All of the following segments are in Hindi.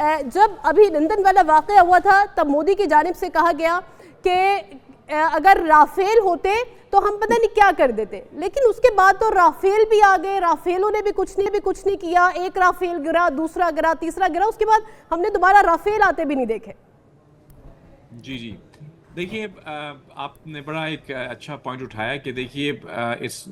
जब अभिनंदन वाला वाकया हुआ था तब मोदी की जानिब से कहा गया कि अगर राफेल होते तो हम पता नहीं क्या कर देते, लेकिन उसके बाद तो राफेल भी आ गए, राफेलों ने भी कुछ नहीं किया। एक राफेल गिरा, दूसरा गिरा, तीसरा गिरा, उसके बाद हमने दोबारा राफेल आते भी नहीं देखे। जी जी, देखिए आपने बड़ा एक अच्छा पॉइंट उठाया कि देखिए इस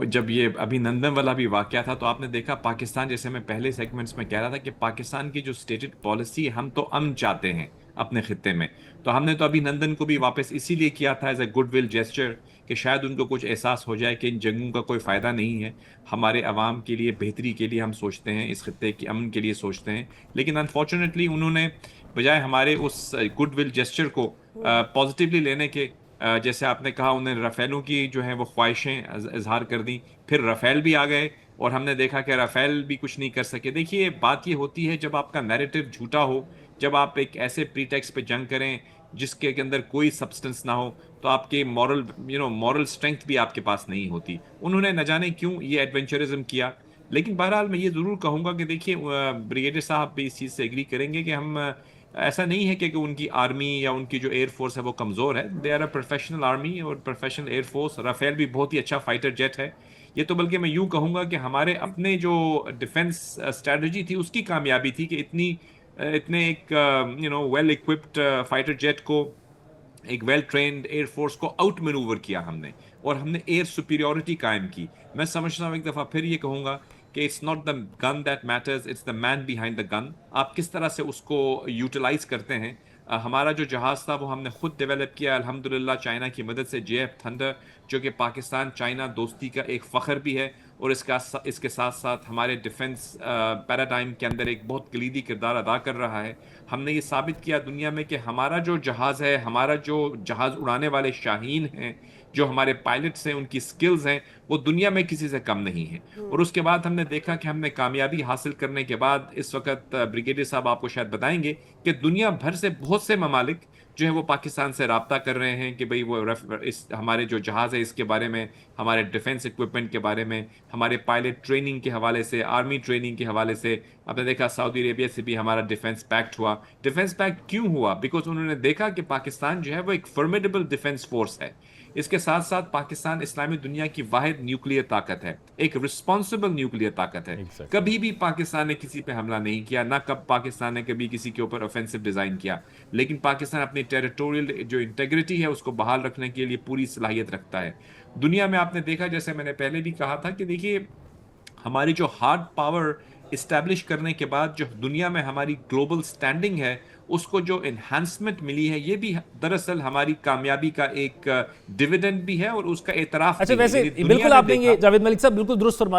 जब ये अभिनंदन वाला भी वाकया था तो आपने देखा पाकिस्तान, जैसे मैं पहले सेगमेंट्स में कह रहा था कि पाकिस्तान की जो स्टेटेड पॉलिसी, हम तो अमन चाहते हैं अपने खित्ते में, तो हमने तो अभिनंदन को भी वापस इसीलिए किया था एज ए गुडविल जेस्चर कि शायद उनको कुछ एहसास हो जाए कि इन जंगों का कोई फ़ायदा नहीं है, हमारे अवाम के लिए बेहतरी के लिए हम सोचते हैं, इस खित्ते की अमन के लिए सोचते हैं। लेकिन अनफॉर्चुनेटली उन्होंने बजाय हमारे उस गुडविल जेस्चर को पॉजिटिवली लेने के, जैसे आपने कहा, उन्हें राफेलों की जो है वो ख्वाहिशें इजहार कर दी, फिर राफेल भी आ गए और हमने देखा कि राफेल भी कुछ नहीं कर सके। देखिए बात ये होती है जब आपका नैरेटिव झूठा हो, जब आप एक ऐसे प्रीटेक्स्ट पे जंग करें जिसके के अंदर कोई सब्सटेंस ना हो, तो आपके मॉरल स्ट्रेंथ भी आपके पास नहीं होती। उन्होंने न जाने क्यों ये एडवेंचरिज्म किया। लेकिन बहरहाल मैं ये ज़रूर कहूँगा कि देखिए ब्रिगेडियर साहब भी इस चीज़ से एग्री करेंगे कि हम ऐसा नहीं है कि उनकी आर्मी या उनकी जो एयरफोर्स है वो कमज़ोर है। They are a professional army और प्रोफेशनल एयरफोर्स। राफेल भी बहुत ही अच्छा फाइटर जेट है। ये तो बल्कि मैं यूं कहूँगा कि हमारे अपने जो डिफेंस स्ट्रेटजी थी उसकी कामयाबी थी कि इतने एक वेल इक्विप्ड फाइटर जेट को, एक वेल ट्रेन्ड एयरफोर्स को आउट मैनूवर किया हमने, और हमने एयर सुपीरियोरिटी कायम की। मैं समझता हूँ, एक दफ़ा फिर ये कहूँगा कि it's not the gun that matters, it's the man behind the gun. आप किस तरह से उसको यूटिलाइज करते हैं। हमारा जो जहाज़ था वो हमने खुद डेवलप किया अल्हम्दुलिल्लाह चाइना की मदद से, JF थंडर, जो कि पाकिस्तान चाइना दोस्ती का एक फ़ख्र भी है, और इसके साथ साथ हमारे डिफेंस पैराडाइम के अंदर एक बहुत कलीदी किरदार अदा कर रहा है। हमने ये साबित किया दुनिया में कि हमारा जो जहाज़ है, हमारा जो जहाज़ उड़ाने वाले शाहीन हैं, जो हमारे पायलट्स हैं, उनकी स्किल्स हैं, वो दुनिया में किसी से कम नहीं है। और उसके बाद हमने देखा कि हमने कामयाबी हासिल करने के बाद इस वक्त ब्रिगेडियर साहब आपको शायद बताएंगे कि दुनिया भर से बहुत से ममालिक जो है वो पाकिस्तान से राब्ता कर रहे हैं कि भाई वो इस हमारे जो जहाज़ है इसके बारे में, हमारे डिफेंस इक्विपमेंट के बारे में, हमारे पायलट ट्रेनिंग के हवाले से, आर्मी ट्रेनिंग के हवाले से। आपने देखा सऊदी अरेबिया से भी हमारा डिफेंस पैक्ट हुआ। डिफेंस पैक्ट क्यों हुआ? बिकॉज उन्होंने देखा कि पाकिस्तान जो है वो एक फॉर्मिडेबल डिफेंस फोर्स है। इसके साथ साथ पाकिस्तान इस्लामी दुनिया की वाहिद न्यूक्लियर ताकत है, एक रिस्पॉन्सिबल न्यूक्लियर ताकत है। कभी भी पाकिस्तान ने किसी पे हमला नहीं किया, ना कब पाकिस्तान ने कभी किसी के ऊपर ऑफेंसिव डिजाइन किया। लेकिन पाकिस्तान अपनी टेरिटोरियल जो इंटेग्रिटी है उसको बहाल रखने के लिए पूरी सलाहियत रखता है। दुनिया में आपने देखा, जैसे मैंने पहले भी कहा था, कि देखिए हमारी जो हार्ड पावर इस्टेब्लिश करने के बाद जो दुनिया में हमारी ग्लोबल स्टैंडिंग है, उसको जो एनहांसमेंट मिली है, ये भी दरअसल हमारी कामयाबी का एक डिविडेंड भी है और उसका एतराफ अच्छा, भी है। वैसे बिल्कुल आपने ये जावेद मलिक साहब बिल्कुल दुरुस्त फरमाया।